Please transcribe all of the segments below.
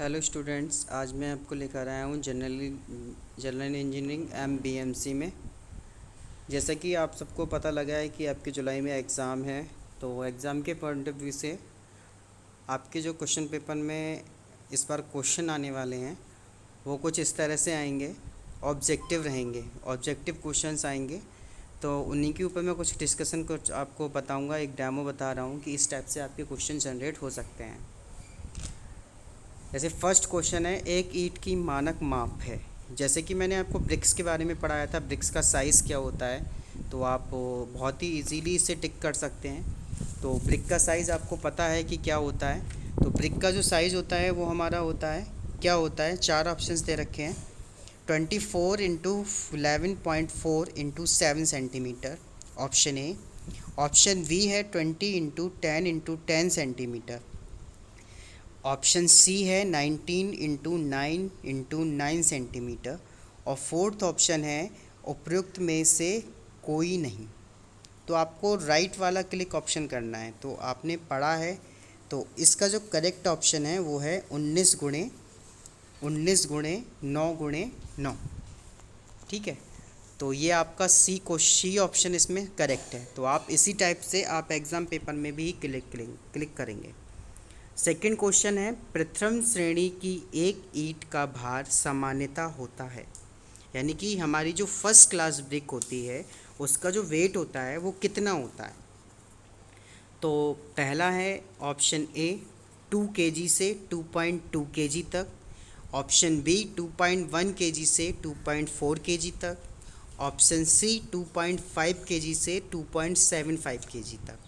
Hello students, आज मैं आपको लेकर आया हूँ जनरल इंजीनियरिंग MBMC में। जैसा कि आप सबको पता लगा है कि आपके जुलाई में एग्ज़ाम है, तो एग्ज़ाम के पॉइंट ऑफ व्यू से आपके जो क्वेश्चन पेपर में इस बार क्वेश्चन आने वाले हैं वो कुछ इस तरह से आएंगे। ऑब्जेक्टिव रहेंगे, ऑब्जेक्टिव क्वेश्चंस आएंगे। तो उन्हीं के ऊपर मैं कुछ डिस्कशन कुछ आपको बताऊँगा, एक डेमो बता रहा हूँ कि इस टाइप से आपके क्वेश्चन जनरेट हो सकते हैं। जैसे फर्स्ट क्वेश्चन है, एक ईंट की मानक माप है। जैसे कि मैंने आपको ब्रिक्स के बारे में पढ़ाया था, ब्रिक्स का साइज़ क्या होता है, तो आप बहुत ही इजीली इसे टिक कर सकते हैं। तो ब्रिक का साइज़ आपको पता है कि क्या होता है। तो ब्रिक का जो साइज़ होता है वो हमारा होता है, क्या होता है, चार ऑप्शंस दे रखे हैं। 24 × 11.4 × 7 centimetre, option A. Option B है 20 × 10 × 10 सेंटीमीटर। ऑप्शन सी है 19 × 9 × 9 सेंटीमीटर। और फोर्थ ऑप्शन है उपयुक्त में से कोई नहीं। तो आपको राइट वाला क्लिक ऑप्शन करना है। तो आपने पढ़ा है, तो इसका जो करेक्ट ऑप्शन है वो है 19 × 9 × 9। ठीक है, तो ये आपका सी ऑप्शन इसमें करेक्ट है। तो आप इसी टाइप से आप एग्ज़ाम पेपर में भी क्लिक करेंगे। सेकंड क्वेश्चन है, प्रथम श्रेणी की एक ईंट का भार सामान्यतः होता है। यानी कि हमारी जो फर्स्ट क्लास ब्रिक होती है उसका जो वेट होता है वो कितना होता है। तो पहला है ऑप्शन ए 2 kg से 2.2 kg तक। ऑप्शन बी 2.1 kg से 2.4 kg तक। ऑप्शन सी 2.5 kg से 2.75 kg तक।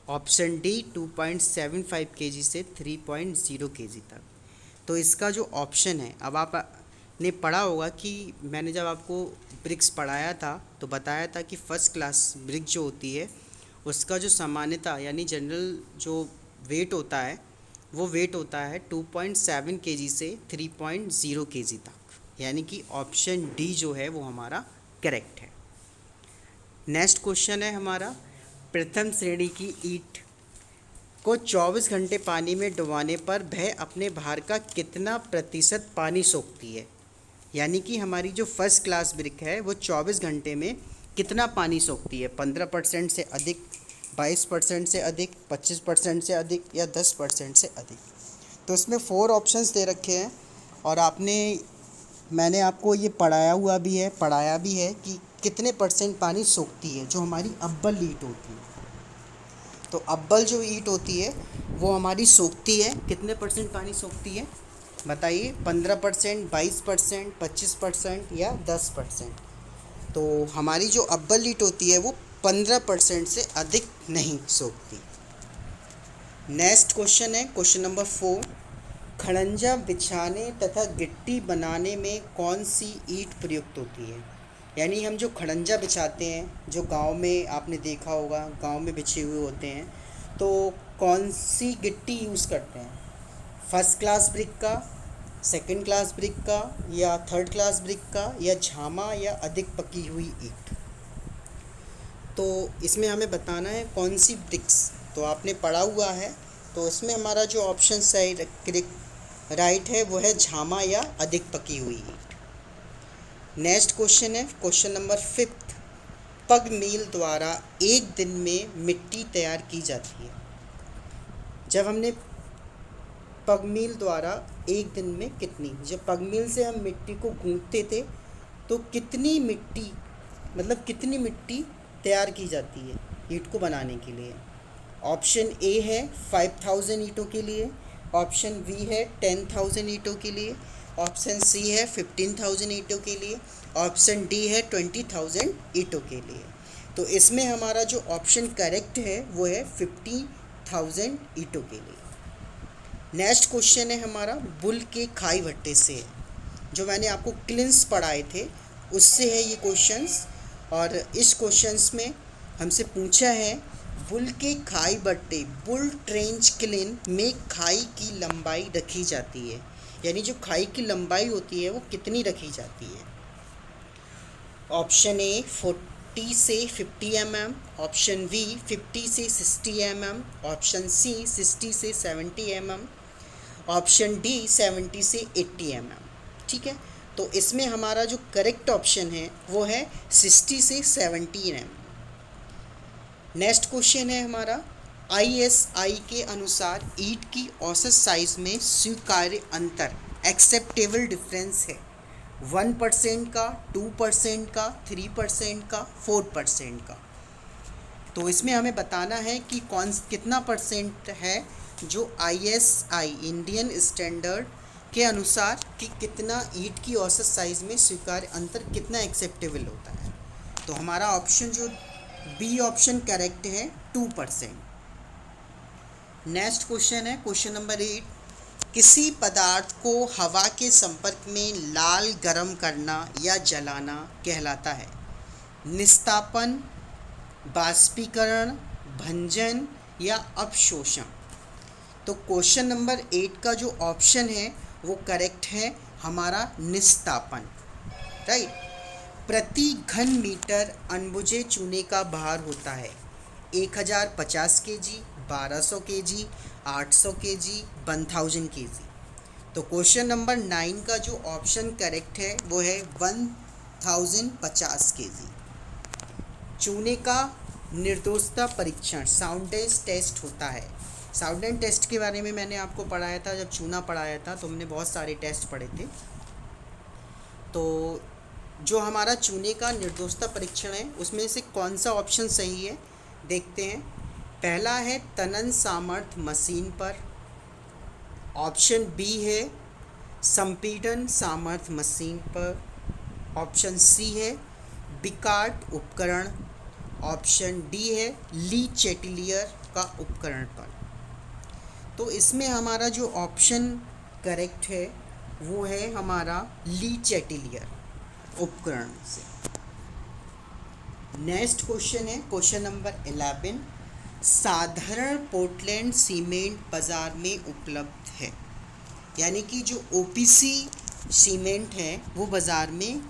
ऑप्शन डी 2.75 kg से 3.0 kg तक। तो इसका जो ऑप्शन है, अब आपने पढ़ा होगा कि मैंने जब आपको ब्रिक्स पढ़ाया था तो बताया था कि फ़र्स्ट क्लास ब्रिक जो होती है उसका जो सामान्यता यानी जनरल जो वेट होता है वो वेट होता है 2.7 kg से 3.0 kg तक। यानी कि ऑप्शन डी जो है वो हमारा करेक्ट है। नेक्स्ट क्वेश्चन है हमारा, प्रथम श्रेणी की ईंट को 24 घंटे पानी में डुबाने पर वह अपने भार का कितना प्रतिशत पानी सोखती है। यानी कि हमारी जो फर्स्ट क्लास ब्रिक है वो 24 घंटे में कितना पानी सोखती है, 15% से अधिक, 22% से अधिक, 25% से अधिक या 10% से अधिक। तो इसमें 4 ऑप्शंस दे रखे हैं और मैंने आपको ये पढ़ाया भी है कि कितने परसेंट पानी सोखती है जो हमारी अव्वल ईंट होती है। तो अव्वल जो ईंट होती है वो हमारी सोखती है, कितने परसेंट पानी सोखती है बताइए, 15%, 22%, 25% या 10%। तो हमारी जो अव्वल ईंट होती है वो 15% से अधिक नहीं सोखती। नेक्स्ट क्वेश्चन है क्वेश्चन नंबर 4, खड़ंजा बिछाने तथा गिट्टी बनाने में कौन सी ईंट प्रयुक्त होती है। यानी हम जो खड़ंजा बिछाते हैं, जो गांव में आपने देखा होगा, गांव में बिछे हुए होते हैं, तो कौन सी गिट्टी यूज़ करते हैं, फर्स्ट क्लास ब्रिक का, सेकंड क्लास ब्रिक का या थर्ड क्लास ब्रिक का या झामा या अधिक पकी हुई ईंट। तो इसमें हमें बताना है कौन सी ब्रिक्स, तो आपने पढ़ा हुआ है। तो इसमें हमारा जो ऑप्शन सही राइट है वो है झामा या अधिक पकी हुई ईंट। नेक्स्ट क्वेश्चन है क्वेश्चन नंबर 5, पग मील द्वारा एक दिन में मिट्टी तैयार की जाती है। जब हमने पग मील द्वारा एक दिन में कितनी, जब पग मील से हम मिट्टी को गूंथते थे तो कितनी मिट्टी, मतलब कितनी मिट्टी तैयार की जाती है ईंट को बनाने के लिए। ऑप्शन ए है 5000 ईंटों के लिए, ऑप्शन बी है 10,000 ईंटों के लिए, ऑप्शन सी है 15,000 ईंटों के लिए, ऑप्शन डी है 20,000 ईंटों के लिए। तो इसमें हमारा जो ऑप्शन करेक्ट है वो है 50,000 ईंटों के लिए। नेक्स्ट क्वेश्चन है हमारा, बुल के खाई भट्टे से, जो मैंने आपको क्लिंस पढ़ाए थे उससे है ये क्वेश्चंस। और इस क्वेश्चंस में हमसे पूछा है, बुल के खाई भट्टे बुल ट्रेंच क्लिन में खाई की लंबाई रखी जाती है। यानी जो खाई की लंबाई होती है वो कितनी रखी जाती है। ऑप्शन ए 40 से 50 mm, ऑप्शन बी 50 से 60 mm, ऑप्शन सी 60 से 70 mm, ऑप्शन डी 70 से 80 ठीक है। तो इसमें हमारा जो करेक्ट ऑप्शन है वो है 60 से 70 नेक्स्ट क्वेश्चन है हमारा, ISI के अनुसार ईंट की औसत साइज में स्वीकार्य अंतर एक्सेप्टेबल डिफरेंस है 1% का, 2% का, 3% का, 4% का। तो इसमें हमें बताना है कि कितना परसेंट है जो ISI इंडियन स्टैंडर्ड के अनुसार कि कितना ईंट की औसत साइज में स्वीकार्य अंतर कितना एक्सेप्टेबल होता है। तो हमारा ऑप्शन जो बी ऑप्शन करेक्ट है 2%। नेक्स्ट क्वेश्चन है क्वेश्चन नंबर 8, किसी पदार्थ को हवा के संपर्क में लाल गर्म करना या जलाना कहलाता है निस्तापन, बाष्पीकरण, भंजन या अवशोषण। तो क्वेश्चन नंबर 8 का जो ऑप्शन है वो करेक्ट है हमारा निस्तापन, राइट। प्रति घन मीटर अनबुझे चूने का भार होता है 1050 kg, 1200 kg, 800 kg, 1000 kg। तो क्वेश्चन नंबर 9 का जो ऑप्शन करेक्ट है वो है 1050 kg। चूने का निर्दोषता परीक्षण साउंडेज टेस्ट होता है। साउंडेज टेस्ट के बारे में मैंने आपको पढ़ाया था, जब चूना पढ़ाया था तो हमने बहुत सारे टेस्ट पढ़े थे। तो जो हमारा चूने का निर्दोषता परीक्षण है उसमें से कौन सा ऑप्शन सही है देखते हैं। पहला है तनन सामर्थ्य मशीन पर, ऑप्शन बी है संपीड़न सामर्थ्य मशीन पर, ऑप्शन सी है बिकार्ट उपकरण, ऑप्शन डी है ली चेटिलियर का उपकरण पर। तो इसमें हमारा जो ऑप्शन करेक्ट है वो है हमारा ली चेटिलियर उपकरण से। नेक्स्ट क्वेश्चन है क्वेश्चन नंबर 11, साधारण पोर्टलैंड सीमेंट बाज़ार में उपलब्ध है, यानी कि जो OPC सीमेंट है वो बाज़ार में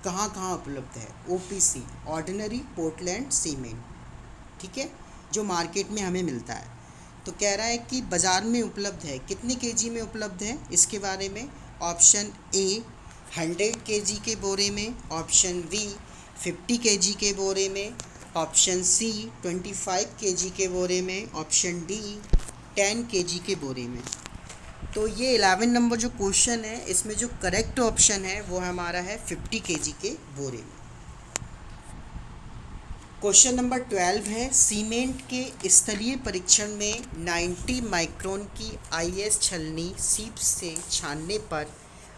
कहाँ कहाँ उपलब्ध है। OPC ऑर्डिनरी पोर्टलैंड सीमेंट, ठीक है, जो मार्केट में हमें मिलता है। तो कह रहा है कि बाज़ार में उपलब्ध है, कितने kg में उपलब्ध है इसके बारे में। ऑप्शन ए 100 kg के बोरे में, ऑप्शन बी 50 kg के बोरे में, ऑप्शन सी 25 kg के बोरे में, ऑप्शन डी 10 kg के बोरे में। तो ये 11 नंबर जो क्वेश्चन है इसमें जो करेक्ट ऑप्शन है वो हमारा है 50 kg के बोरे में। क्वेश्चन नंबर 12 है, सीमेंट के स्थलीय परीक्षण में 90 माइक्रोन की IS छलनी सीप से छानने पर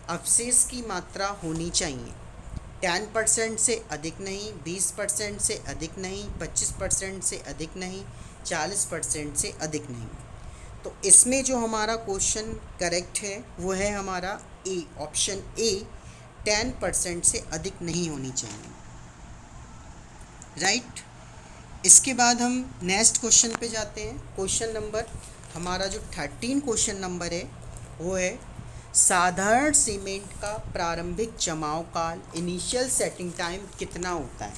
अवशेष की मात्रा होनी चाहिए 10% से अधिक नहीं, 20% से अधिक नहीं, 25% से अधिक नहीं, 40% से अधिक नहीं। तो इसमें जो हमारा क्वेश्चन करेक्ट है वो है हमारा ए, ऑप्शन ए 10% से अधिक नहीं होनी चाहिए, राइट। इसके बाद हम नेक्स्ट क्वेश्चन पे जाते हैं। क्वेश्चन नंबर हमारा जो 13 क्वेश्चन नंबर है वो है, साधारण सीमेंट का प्रारंभिक जमाव काल इनिशियल सेटिंग टाइम कितना होता है।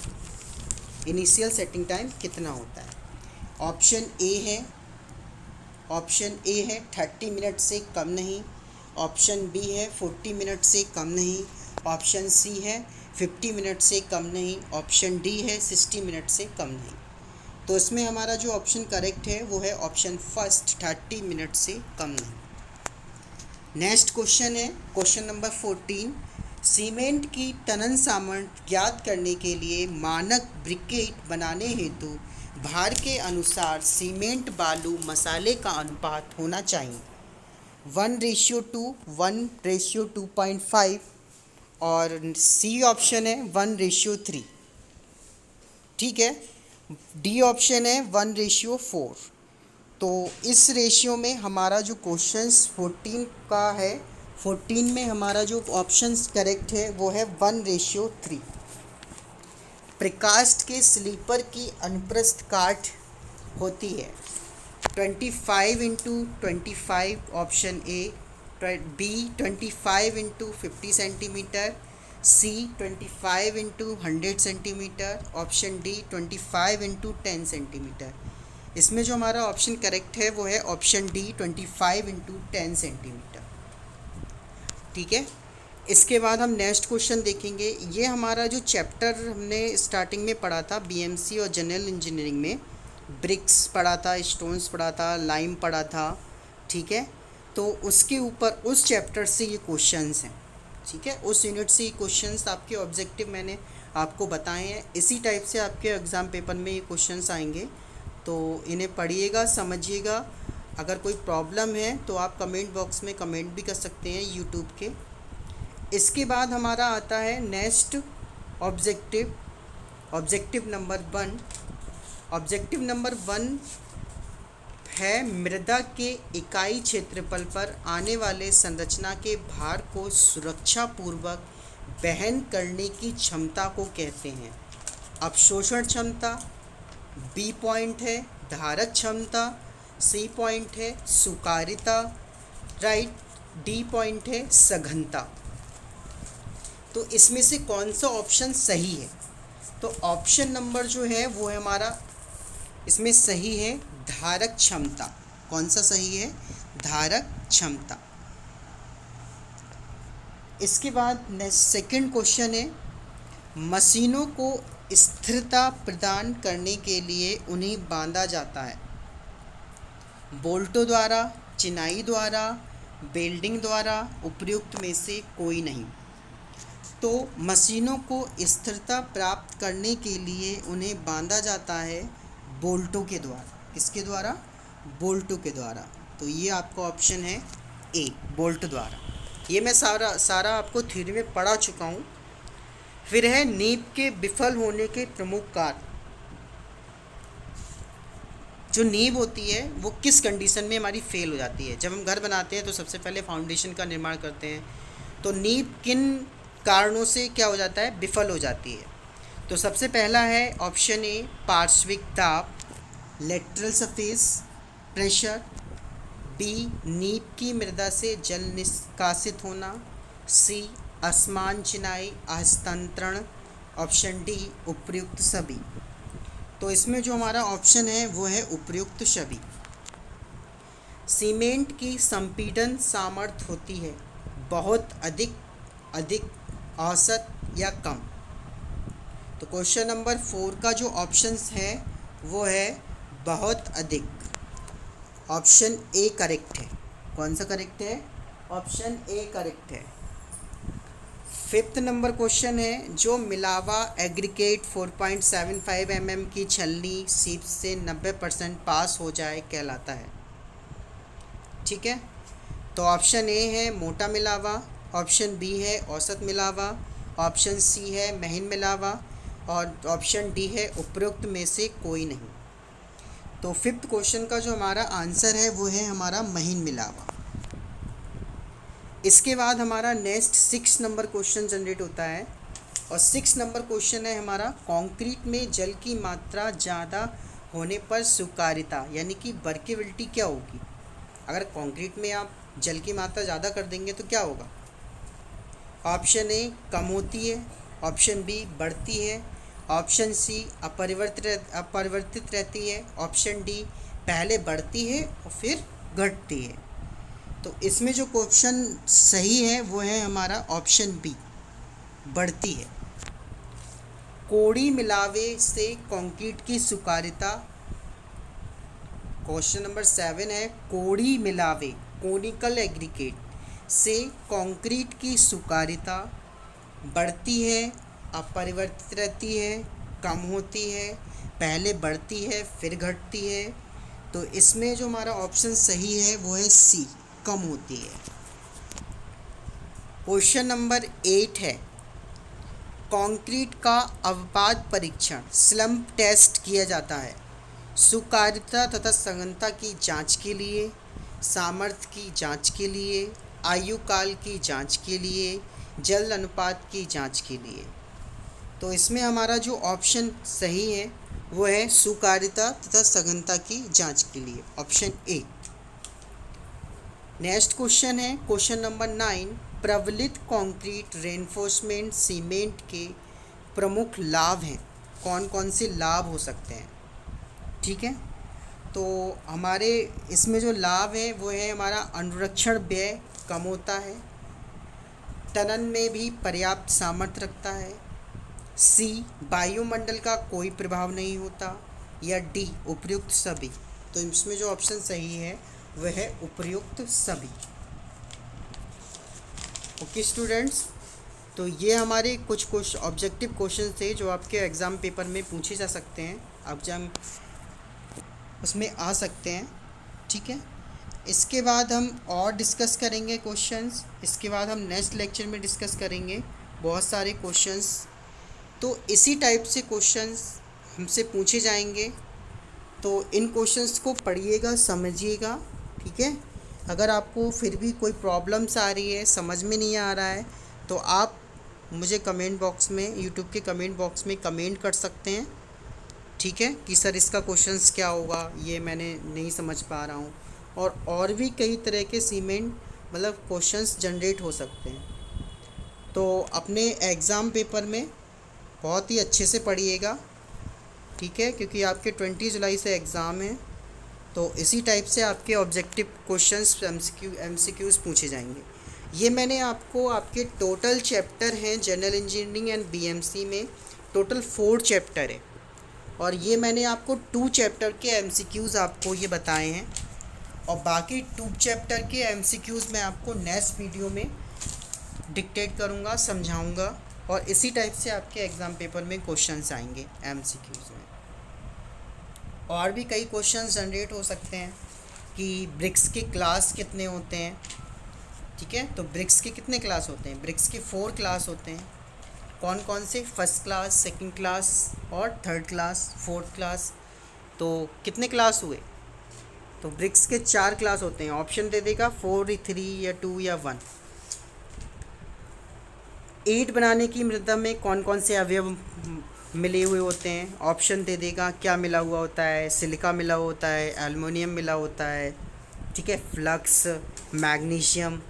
इनिशियल सेटिंग टाइम कितना होता है। ऑप्शन ए है 30 मिनट से कम नहीं, ऑप्शन बी है 40 मिनट से कम नहीं, ऑप्शन सी है 50 मिनट से कम नहीं, ऑप्शन डी है 60 मिनट से कम नहीं। तो इसमें हमारा जो ऑप्शन करेक्ट है वो है ऑप्शन फर्स्ट 30 मिनट से कम नहीं। नेक्स्ट क्वेश्चन है क्वेश्चन नंबर 14, सीमेंट की तनन सामर्थ्य ज्ञात करने के लिए मानक ब्रिकेट बनाने हेतु भार के अनुसार सीमेंट बालू मसाले का अनुपात होना चाहिए 1:2, 1:2.5 और सी ऑप्शन है 1:3, ठीक है। डी ऑप्शन है 1:4। तो इस रेशियो में हमारा जो क्वेश्चंस 14 का है, 14 में हमारा जो ऑप्शंस करेक्ट है वो है 1:3। प्रकाष्ठ के स्लीपर की अनुप्रस्थ काट होती है 25x25, option A, B 25x50 centimetre, C 25x100 centimetre, option D 25x10 centimetre. इसमें जो हमारा ऑप्शन करेक्ट है वो है ऑप्शन डी 25 × 10 सेंटीमीटर। ठीक है, इसके बाद हम नेक्स्ट क्वेश्चन देखेंगे। ये हमारा जो चैप्टर हमने स्टार्टिंग में पढ़ा था बीएमसी और जनरल इंजीनियरिंग में, ब्रिक्स पढ़ा था, स्टोन्स पढ़ा था, लाइम पढ़ा था। ठीक है, तो उसके ऊपर उस चैप्टर से ये क्वेश्चंस हैं। ठीक है, उस यूनिट से ये क्वेश्चंस आपके ऑब्जेक्टिव मैंने आपको बताए हैं। इसी टाइप से आपके एग्ज़ाम पेपर में ये क्वेश्चंस आएंगे, तो इन्हें पढ़िएगा, समझिएगा। अगर कोई प्रॉब्लम है तो आप कमेंट बॉक्स में कमेंट भी कर सकते हैं यूट्यूब के। इसके बाद हमारा आता है next objective, objective number 1। Objective number 1 है मृदा के इकाई क्षेत्रफल पर आने वाले संरचना के भार को सुरक्षापूर्वक वहन करने की क्षमता को कहते हैं। अवशोषण क्षमता, बी पॉइंट है धारक क्षमता, सी पॉइंट है सुकार्यता, राइट, डी पॉइंट है सघनता। तो इसमें से कौन सा ऑप्शन सही है? तो ऑप्शन नंबर जो है वो है हमारा इसमें सही है धारक क्षमता। कौन सा सही है? धारक क्षमता। इसके बाद सेकंड क्वेश्चन है, मशीनों को स्थिरता प्रदान करने के लिए उन्हें बांधा जाता है बोल्टों द्वारा, चिनाई द्वारा, वेल्डिंग द्वारा, उपयुक्त में से कोई नहीं। तो मशीनों को स्थिरता प्राप्त करने के लिए उन्हें बांधा जाता है बोल्टों के द्वारा। किसके द्वारा? बोल्टों के द्वारा। तो ये आपका ऑप्शन है ए, बोल्ट द्वारा। ये मैं सारा आपको थ्योरी में पढ़ा चुका हूँ। फिर है नींव के विफल होने के प्रमुख कारण। जो नींव होती है वो किस कंडीशन में हमारी फेल हो जाती है? जब हम घर बनाते हैं तो सबसे पहले फाउंडेशन का निर्माण करते हैं, तो नींव किन कारणों से क्या हो जाता है? विफल हो जाती है। तो सबसे पहला है ऑप्शन ए पार्श्विक दाब, लेटरल सरफेस प्रेशर, बी नींव की मृदा से जल निष्कासित होना, सी असमान चिनाई हस्तांतरण, ऑप्शन डी उपयुक्त सभी। तो इसमें जो हमारा ऑप्शन है वो है उपयुक्त सभी। सीमेंट की संपीड़न सामर्थ्य होती है बहुत अधिक, अधिक, औसत या कम। तो क्वेश्चन नंबर 4 का जो ऑप्शंस है वो है बहुत अधिक। ऑप्शन ए करेक्ट है। कौन सा करेक्ट है? ऑप्शन ए करेक्ट है। 5th नंबर क्वेश्चन है, जो मिलावा एग्रीगेट 4.75 mm की छलनी सीप से 90% पास हो जाए कहलाता है। ठीक है, तो ऑप्शन ए है मोटा मिलावा, ऑप्शन बी है औसत मिलावा, ऑप्शन सी है महीन मिलावा, और ऑप्शन डी है उपरोक्त में से कोई नहीं। तो 5th क्वेश्चन का जो हमारा आंसर है वो है हमारा महीन मिलावा। इसके बाद हमारा नेक्स्ट 6 नंबर क्वेश्चन जनरेट होता है, और 6 नंबर क्वेश्चन है हमारा कंक्रीट में जल की मात्रा ज़्यादा होने पर स्वीकार्यता यानी कि वर्केबिलिटी क्या होगी? अगर कंक्रीट में आप जल की मात्रा ज़्यादा कर देंगे तो क्या होगा? ऑप्शन ए कम होती है, ऑप्शन बी बढ़ती है, ऑप्शन सी अपरिवर्तित रहती है, ऑप्शन डी पहले बढ़ती है और फिर घटती है। तो इसमें जो क्वेश्चन सही है वो है हमारा ऑप्शन बी, बढ़ती है। कोड़ी मिलावे से कंक्रीट की स्वीकार्यता। क्वेश्चन नंबर 7 है, कोड़ी मिलावे कोनिकल एग्रीगेट से कंक्रीट की स्वीकार्यता बढ़ती है, अपरिवर्तित रहती है, कम होती है, पहले बढ़ती है फिर घटती है। तो इसमें जो हमारा ऑप्शन सही है वो है सी, कम होती है। क्वेश्चन नंबर 8 है, कंक्रीट का अवपाद परीक्षण स्लम्प टेस्ट किया जाता है स्वीकार्यता तथा सघनता की जांच के लिए, सामर्थ्य की जांच के लिए, आयु काल की जांच के लिए, जल अनुपात की जांच के लिए। तो इसमें हमारा जो ऑप्शन सही है वो है स्वीकार्यता तथा सघनता की जांच के लिए, ऑप्शन ए। नेक्स्ट क्वेश्चन है क्वेश्चन नंबर 9, प्रबलित कंक्रीट रेनफोर्समेंट सीमेंट के प्रमुख लाभ हैं। कौन कौन से लाभ हो सकते हैं? ठीक है, तो हमारे इसमें जो लाभ है वो है हमारा अनुरक्षण व्यय कम होता है, टनन में भी पर्याप्त सामर्थ्य रखता है, सी वायुमंडल का कोई प्रभाव नहीं होता, या डी उपर्युक्त सभी। तो इसमें जो ऑप्शन सही है वह है उपर्युक्त सभी। ओके स्टूडेंट्स, तो ये हमारे कुछ ऑब्जेक्टिव क्वेश्चन थे जो आपके एग्ज़ाम पेपर में पूछे जा सकते हैं, एग्जाम उसमें आ सकते हैं। ठीक है, इसके बाद हम और डिस्कस करेंगे क्वेश्चंस, इसके बाद हम नेक्स्ट लेक्चर में डिस्कस करेंगे बहुत सारे क्वेश्चंस। तो इसी टाइप से क्वेश्चंस हमसे पूछे जाएंगे, तो इन क्वेश्चंस को पढ़िएगा, समझिएगा। ठीक है, अगर आपको फिर भी कोई प्रॉब्लम्स आ रही है, समझ में नहीं आ रहा है, तो आप मुझे कमेंट बॉक्स में, यूट्यूब के कमेंट बॉक्स में कमेंट कर सकते हैं। ठीक है, कि सर इसका क्वेश्चंस क्या होगा, ये मैंने नहीं समझ पा रहा हूँ। और भी कई तरह के सीमेंट मतलब क्वेश्चंस जनरेट हो सकते हैं। तो अपने एग्ज़ाम पेपर में बहुत ही अच्छे से पढ़िएगा। ठीक है, क्योंकि आपके 20 जुलाई से एग्ज़ाम है, तो इसी टाइप से आपके ऑब्जेक्टिव क्वेश्चंस एमसीक्यूज़ पूछे जाएंगे। ये मैंने आपको आपके टोटल चैप्टर हैं जनरल इंजीनियरिंग एंड बीएमसी में, टोटल 4 चैप्टर है, और ये मैंने आपको 2 चैप्टर के एमसीक्यूज़ आपको ये बताए हैं, और बाकी 2 चैप्टर के एमसीक्यूज़ मैं आपको नेक्स्ट वीडियो में डिक्टेट करूँगा, समझाऊँगा, और इसी टाइप से आपके एग्ज़ाम पेपर में क्वेश्चंस आएंगे एमसीक्यूज़ में। और भी कई क्वेश्चंस जनरेट हो सकते हैं कि ब्रिक्स के क्लास कितने होते हैं। ठीक है, तो ब्रिक्स के कितने क्लास होते हैं? ब्रिक्स के 4 क्लास होते हैं। कौन कौन से? फर्स्ट क्लास, सेकंड क्लास और थर्ड क्लास, फोर्थ क्लास। तो कितने क्लास हुए? तो ब्रिक्स के 4 क्लास होते हैं। ऑप्शन दे देगा 4, 3 या 2 या 1। ईंट बनाने की मृदा में कौन कौन से अवयव मिले हुए होते हैं? ऑप्शन दे देगा क्या मिला हुआ होता है, सिलिका मिला होता है, एल्युमिनियम मिला होता है, ठीक है, फ्लक्स, मैग्नीशियम।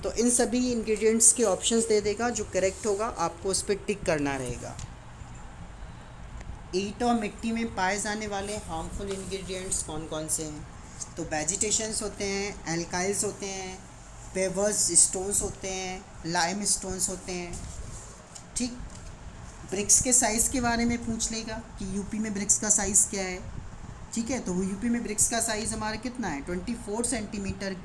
तो इन सभी इंग्रेडिएंट्स के ऑप्शंस दे देगा, जो करेक्ट होगा आपको उस पर टिक करना रहेगा। ईंट और मिट्टी में पाए जाने वाले हार्मफुल इंग्रेडिएंट्स कौन कौन से हैं? तो वेजिटेशंस होते हैं, एल्काइल्स होते हैं, पेवर्स स्टोन्स होते हैं, लाइम स्टोन्स होते हैं। ठीक, ब्रिक्स के साइज़ के बारे में पूछ लेगा कि यूपी में ब्रिक्स का साइज़ क्या है। ठीक है, तो वो यूपी में ब्रिक्स का साइज़ हमारा कितना है? 24 centimetre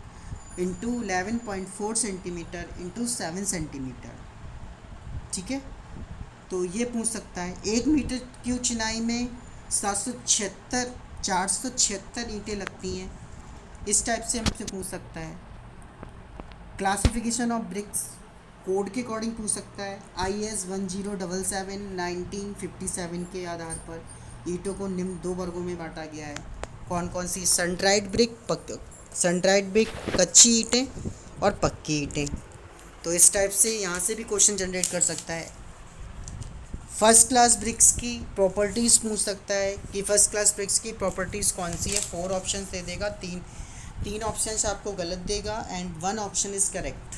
into 11.4 centimetre into 7 centimetre. ठीक है, तो ये पूछ सकता है। 1 मीटर क्यूब चिनाई में 476 ईंटें लगती हैं। इस टाइप से हमसे पूछ सकता है। क्लासिफिकेशन ऑफ ब्रिक्स कोड के अकॉर्डिंग पूछ सकता है। IS 1077 1957 के आधार पर ईंटों को निम्न 2 वर्गों में बांटा गया है। कौन कौन सी? सन ड्राइड ब्रिक कच्ची ईंटें और पक्की ईंटें। तो इस टाइप से यहाँ से भी क्वेश्चन जनरेट कर सकता है। फर्स्ट क्लास ब्रिक्स की प्रॉपर्टीज़ पूछ सकता है कि फर्स्ट क्लास ब्रिक्स की प्रॉपर्टीज़ कौन सी है। 4 ऑप्शन दे देगा, तीन ऑप्शंस आपको गलत देगा एंड 1 ऑप्शन इज़ करेक्ट।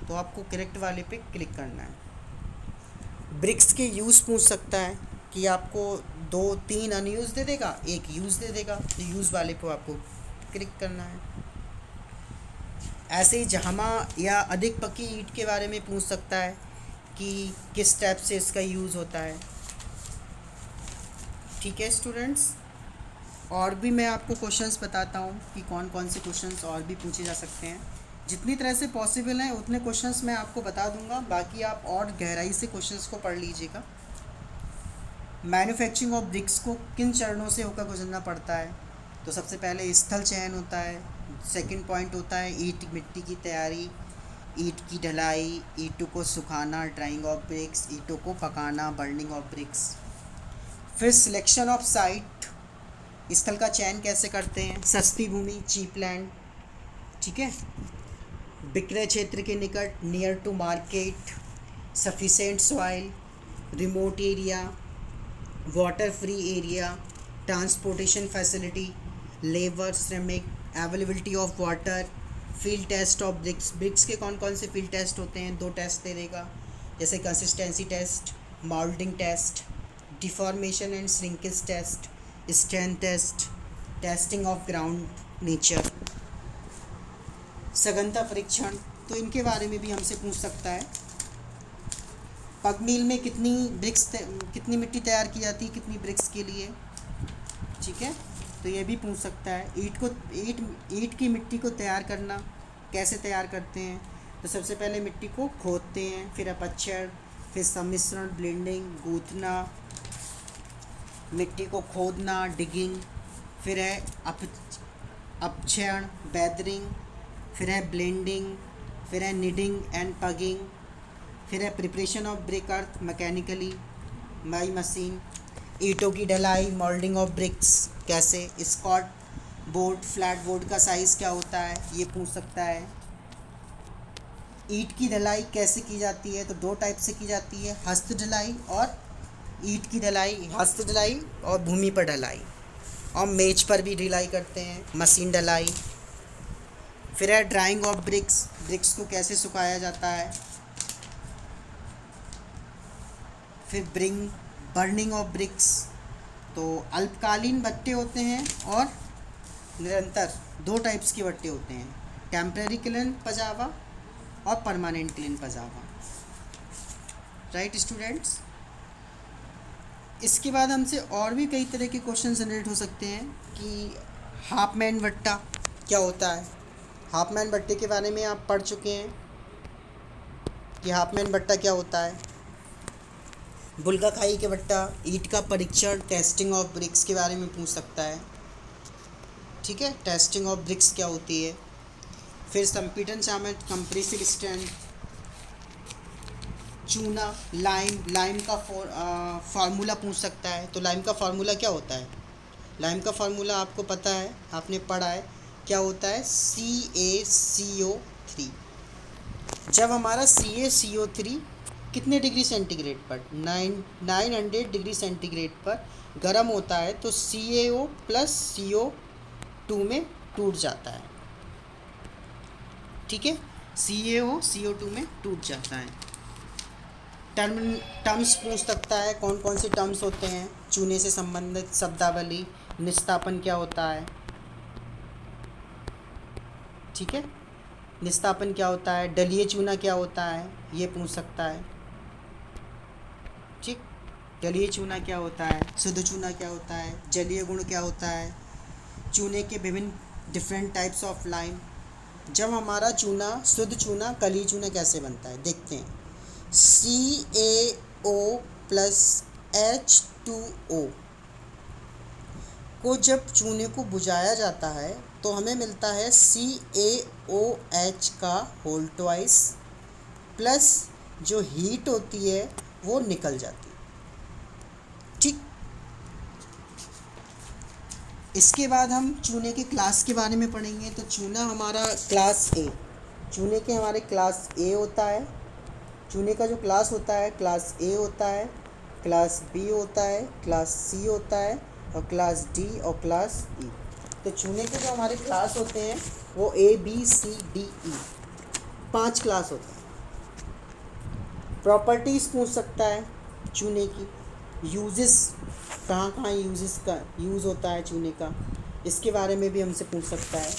तो आपको करेक्ट वाले पे क्लिक करना है। ब्रिक्स के यूज़ पूछ सकता है कि आपको 2-3 अनयूज़ दे देगा, 1 यूज़ दे देगा, तो यूज़ वाले पे आपको क्लिक करना है। ऐसे ही जहामा या अधिक पक्की ईंट के बारे में पूछ सकता है कि किस टाइप से इसका यूज़ होता है। ठीक है स्टूडेंट्स, और भी मैं आपको क्वेश्चंस बताता हूँ कि कौन कौन से क्वेश्चंस और भी पूछे जा सकते हैं। जितनी तरह से पॉसिबल हैं उतने क्वेश्चंस मैं आपको बता दूंगा, बाकी आप और गहराई से क्वेश्चंस को पढ़ लीजिएगा। मैन्युफैक्चरिंग ऑफ ब्रिक्स को किन चरणों से होकर गुजरना पड़ता है? तो सबसे पहले स्थल चयन होता है, सेकंड पॉइंट होता है ईंट मिट्टी की तैयारी, ईंट की ढलाई, ईंटों को सुखाना, ड्राइंग ऑफ ब्रिक्स, ईंटों को पकाना, बर्निंग ऑफ ब्रिक्स। फिर सिलेक्शन ऑफ साइट, स्थल का चयन कैसे करते हैं? सस्ती भूमि, चीप लैंड, ठीक है, विक्रय क्षेत्र के निकट, near to market, sufficient soil, remote area, water free area, transportation facility, labour, श्रमिक, availability of water, field test of bricks. Bricks के कौन कौन से फील्ड टेस्ट होते हैं? 2 टेस्ट दे देगा, जैसे consistency test, moulding test, deformation and shrinkage test, strength test, testing of ground nature, सघनता परीक्षण, तो इनके बारे में भी हमसे पूछ सकता है। पग मिल में कितनी मिट्टी तैयार की जाती है, कितनी ब्रिक्स के लिए, ठीक है, तो ये भी पूछ सकता है। ईंट की मिट्टी को तैयार करना, कैसे तैयार करते हैं, तो सबसे पहले मिट्टी को खोदते हैं, फिर अपक्षरण, फिर सम्मिश्रण, ब्लेंडिंग, गूंथना, मिट्टी को खोदना, डिगिंग, फिर है अपक्षरण, वेदरिंग, फिर है ब्लेंडिंग, फिर है निडिंग एंड पगिंग, फिर है preparation of brick earth mechanically by machine, ईंटों की ढलाई, मोल्डिंग ऑफ ब्रिक्स कैसे, स्कॉट बोर्ड, फ्लैट बोर्ड का साइज़ क्या होता है, ये पूछ सकता है। ईंट की ढलाई कैसे की जाती है, तो दो टाइप से की जाती है, हस्त ढलाई और ईंट की ढलाई, हस्त ढलाई और भूमि पर ढलाई, और मेज पर भी ढलाई करते हैं, मशीन ढलाई। फिर है ड्राइंग ऑफ ब्रिक्स को कैसे सुखाया जाता है। फिर बर्निंग ऑफ ब्रिक्स, तो अल्पकालीन भट्टे होते हैं और निरंतर, दो टाइप्स के भट्टे होते हैं, टेम्पररी क्लीन पजावा और परमानेंट क्लीन पजावा, राइट स्टूडेंट्स। इसके बाद हमसे और भी कई तरह के क्वेश्चन जनरेट हो सकते हैं कि हाफमैन भट्टा क्या होता है। हाफमैन भट्टे के बारे में आप पढ़ चुके हैं कि हाफमैन भट्टा क्या होता है। बुल्गा खाई के भट्टा, ईंट का परीक्षण, टेस्टिंग ऑफ ब्रिक्स के बारे में पूछ सकता है, ठीक है, टेस्टिंग ऑफ ब्रिक्स क्या होती है। फिर संपीड़न सामर्थ, कंप्रेसिव स्ट्रेंथ, चूना, लाइम का फार्मूला पूछ सकता है। तो लाइम का फार्मूला क्या होता है, लाइम का फार्मूला आपको पता है, आपने पढ़ा है, क्या होता है, CaCO3। जब हमारा CaCO3 कितने डिग्री सेंटीग्रेड पर, 900 डिग्री सेंटीग्रेड पर गर्म होता है तो CaO प्लस CO2 में टूट जाता है, ठीक है, CaO CO2 में टूट जाता है। टर्म्स पूछ सकता है, कौन कौन से टर्म्स होते हैं, चूने से संबंधित शब्दावली, निस्तापन क्या होता है, ठीक है, निस्तापन क्या होता है, डलिए चूना क्या होता है, ये पूछ सकता है, ठीक, डलिए चूना क्या होता है, शुद्ध चूना क्या होता है, जलीय गुण क्या होता है, चूने के विभिन्न डिफरेंट टाइप्स ऑफ लाइम। जब हमारा चूना, शुद्ध चूना, कली चूना कैसे बनता है, देखते हैं। CaO प्लस H2O को जब चूने को बुझाया जाता है तो हमें मिलता है CaOH का होल ट्वाइस, प्लस जो हीट होती है वो निकल जाती है, ठीक। इसके बाद हम चूने के क्लास के बारे में पढ़ेंगे। तो चूना हमारा क्लास ए, चूने के हमारे क्लास ए होता है, चूने का जो क्लास होता है क्लास ए होता है, क्लास बी होता है, क्लास सी होता है, और क्लास डी और क्लास ई। तो चूने के जो हमारे क्लास होते हैं वो ABCDE 5 क्लास होते हैं। प्रॉपर्टीज़ पूछ सकता है चूने की, यूजेस, कहाँ कहाँ यूजेस का यूज़ होता है चूने का, इसके बारे में भी हमसे पूछ सकता है।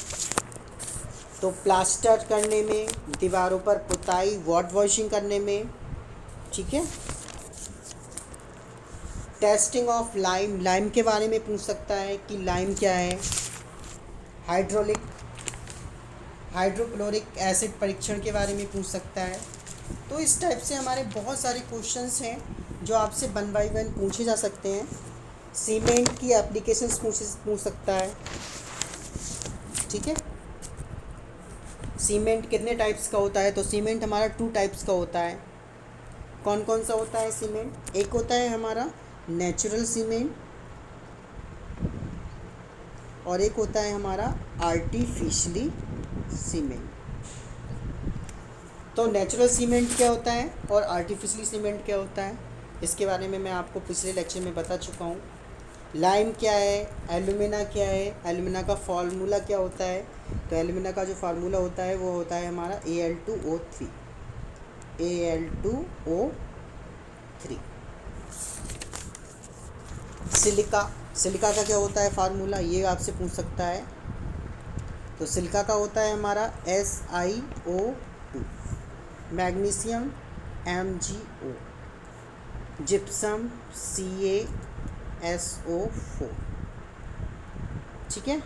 तो प्लास्टर करने में, दीवारों पर पुताई, वॉट वॉशिंग करने में, ठीक है। टेस्टिंग ऑफ लाइम के बारे में पूछ सकता है कि लाइम क्या है। हाइड्रोक्लोरिक एसिड परीक्षण के बारे में पूछ सकता है। तो इस टाइप से हमारे बहुत सारे क्वेश्चंस हैं जो आपसे 1 बाय 1 पूछे जा सकते हैं। सीमेंट की एप्लीकेशंस पूछ सकता है, ठीक है। सीमेंट कितने टाइप्स का होता है, तो सीमेंट हमारा 2 टाइप्स का होता है। कौन कौन सा होता है सीमेंट, एक होता है हमारा नेचुरल सीमेंट और एक होता है हमारा आर्टिफिशियली सीमेंट। तो नेचुरल सीमेंट क्या होता है और आर्टिफिशियली सीमेंट क्या होता है, इसके बारे में मैं आपको पिछले लेक्चर में बता चुका हूँ। लाइम क्या है, एल्यूमिना क्या है, एल्यूमिना का फार्मूला क्या होता है, तो एल्यूमिना का जो फार्मूला होता है वो होता है हमारा Al2O3। सिलिका, सिलिका का क्या होता है फार्मूला, ये आपसे पूछ सकता है। तो सिलिका का होता है हमारा SiO2, magnesium MgO, gypsum CaSO4, ठीक है,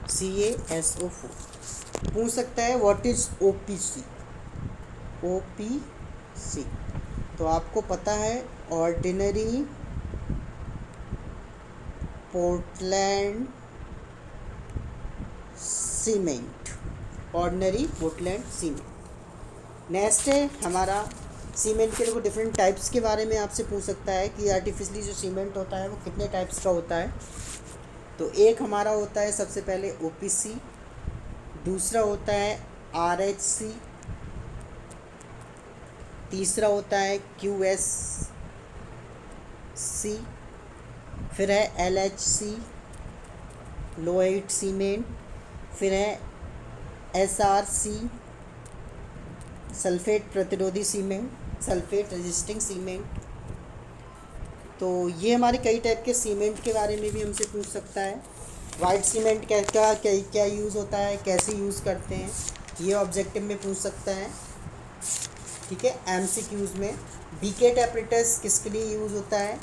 CaSO4। पूछ सकता है व्हाट इज OPC, OPC तो आपको पता है ordinary Portland cement, ordinary Portland cement. Next है हमारा सीमेंट के देखो डिफरेंट टाइप्स के बारे में आपसे पूछ सकता है कि आर्टिफिशियली जो सीमेंट होता है वो कितने टाइप्स का होता है। तो एक हमारा होता है सबसे पहले OPC, दूसरा होता है RHC, तीसरा होता है QSC, फिर है LHC लोहेट सीमेंट, फिर है SRC सल्फेट प्रतिरोधी सीमेंट, सल्फेट रेजिस्टिंग सीमेंट। तो ये हमारे कई टाइप के सीमेंट के बारे में भी हमसे पूछ सकता है। वाइट सीमेंट क्या क्या क्या क्या यूज़ होता है, कैसे यूज़ करते हैं, ये ऑब्जेक्टिव में पूछ सकता है, ठीक है, MCQs में। बीकेट एपरेटस किसके लिए यूज़ होता है।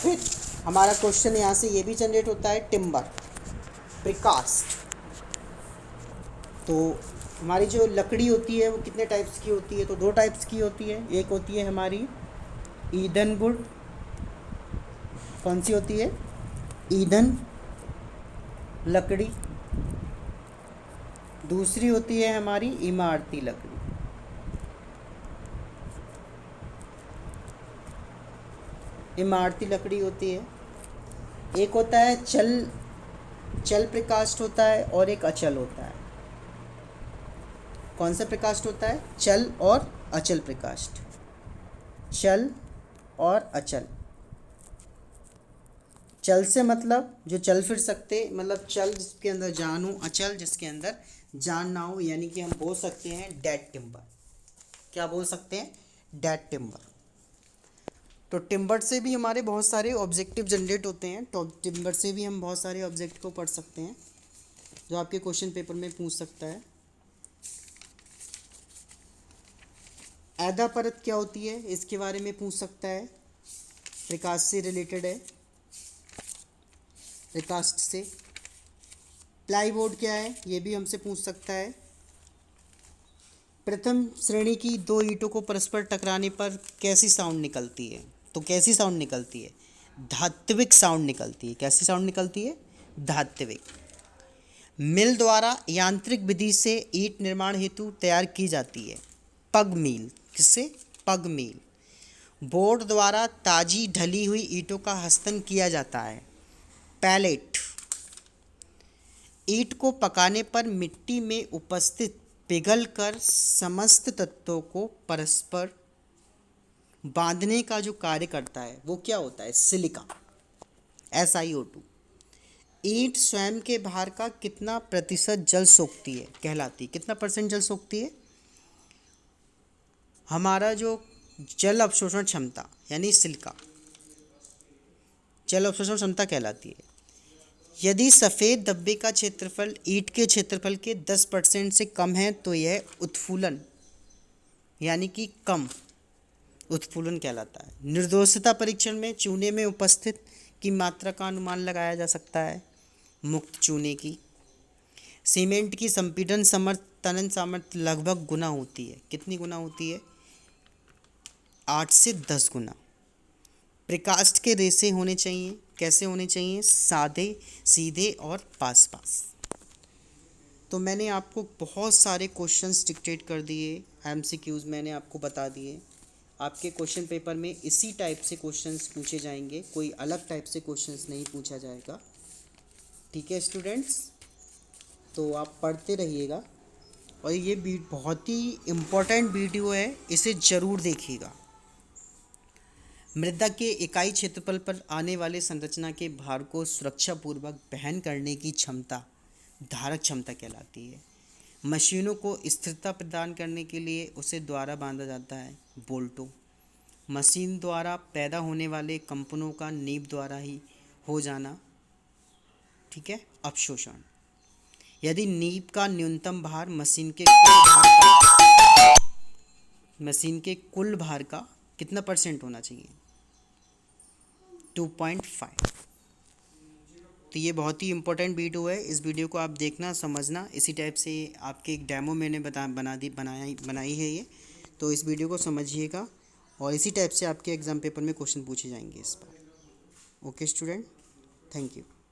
फिर हमारा क्वेश्चन यहाँ से ये भी जनरेट होता है टिम्बर प्रिकास्ट। तो हमारी जो लकड़ी होती है वो कितने टाइप्स की होती है, तो दो टाइप्स की होती है। एक होती है हमारी ईंधनवुड, कौन सी होती है, ईंधन लकड़ी। दूसरी होती है हमारी इमारती लकड़ी। इमारती लकड़ी होती है। एक होता है चल प्रकाष्ठ होता है और एक अचल होता है। कौन सा प्रकाष्ठ होता है, चल और अचल प्रकाष्ठ, चल और अचल। चल से मतलब जो चल फिर सकते, मतलब चल जिसके अंदर जान हो, अचल जिसके अंदर जान ना हो, यानी कि हम बोल सकते हैं डेड टिम्बर। क्या बोल सकते हैं, डेड टिम्बर। तो टिम्बर से भी हमारे बहुत सारे ऑब्जेक्टिव जनरेट होते हैं। तो टिम्बर से भी हम बहुत सारे ऑब्जेक्ट को पढ़ सकते हैं जो आपके क्वेश्चन पेपर में पूछ सकता है। ऐदा परत क्या होती है, इसके बारे में पूछ सकता है, प्रकाश से रिलेटेड है, प्रकाश से। प्लाईवुड क्या है, ये भी हमसे पूछ सकता है। प्रथम श्रेणी की दो ईंटों को परस्पर टकराने पर कैसी साउंड निकलती है, तो कैसी साउंड निकलती है, धात्विक साउंड निकलती है। कैसी साउंड निकलती है, धात्विक। मिल द्वारा यांत्रिक विधि से ईंट निर्माण हेतु तैयार की जाती है, पग मिल। किससे, पग मिल। बोर्ड द्वारा ताजी ढली हुई ईंटों का हस्तन किया जाता है, पैलेट। ईंट को पकाने पर मिट्टी में उपस्थित पिघलकर समस्त तत्वों को परस्पर बांधने का जो कार्य करता है वो क्या होता है, सिलिका, SiO2। ईंट स्वयं के भार का कितना प्रतिशत जल सोखती है, कहलाती, कितना परसेंट जल सोखती है। हमारा जो जल अवशोषण क्षमता यानी सिलिका जल अवशोषण क्षमता कहलाती है। यदि सफ़ेद धब्बे का क्षेत्रफल ईंट के क्षेत्रफल के 10% से कम है तो यह उत्फुलन यानी कि कम उत्फुलन कहलाता है। निर्दोषता परीक्षण में चूने में उपस्थित की मात्रा का अनुमान लगाया जा सकता है, मुक्त चूने की। सीमेंट की संपीड़न सामर्थ्य तनन सामर्थ्य लगभग गुना होती है, कितनी गुना होती है, 8 से 10 गुना। प्रकाष्ठ के रेशे होने चाहिए, कैसे होने चाहिए, सादे सीधे और पास पास। तो मैंने आपको बहुत सारे क्वेश्चंस डिक्टेट कर दिए, MCQs मैंने आपको बता दिए। आपके क्वेश्चन पेपर में इसी टाइप से क्वेश्चंस पूछे जाएंगे, कोई अलग टाइप से क्वेश्चंस नहीं पूछा जाएगा, ठीक है स्टूडेंट्स। तो आप पढ़ते रहिएगा और ये बहुत ही इम्पोर्टेंट वीडियो है, इसे ज़रूर देखिएगा। मृदा के इकाई क्षेत्रफल पर आने वाले संरचना के भार को सुरक्षापूर्वक वहन करने की क्षमता धारक क्षमता कहलाती है। मशीनों को स्थिरता प्रदान करने के लिए उसे द्वारा बांधा जाता है, बोल्टों। मशीन द्वारा पैदा होने वाले कंपनों का नींव द्वारा ही हो जाना, ठीक है, अपशोषण। यदि नींव का न्यूनतम भार मशीन के कुल भार का कितना % होना चाहिए? 2.5। तो ये बहुत ही इंपॉर्टेंट वीडियो है, इस वीडियो को आप देखना समझना। इसी टाइप से आपके एक डेमो मैंने बनाई है ये, तो इस वीडियो को समझिएगा और इसी टाइप से आपके एग्ज़ाम पेपर में क्वेश्चन पूछे जाएंगे इस पर। Okay student, thank you.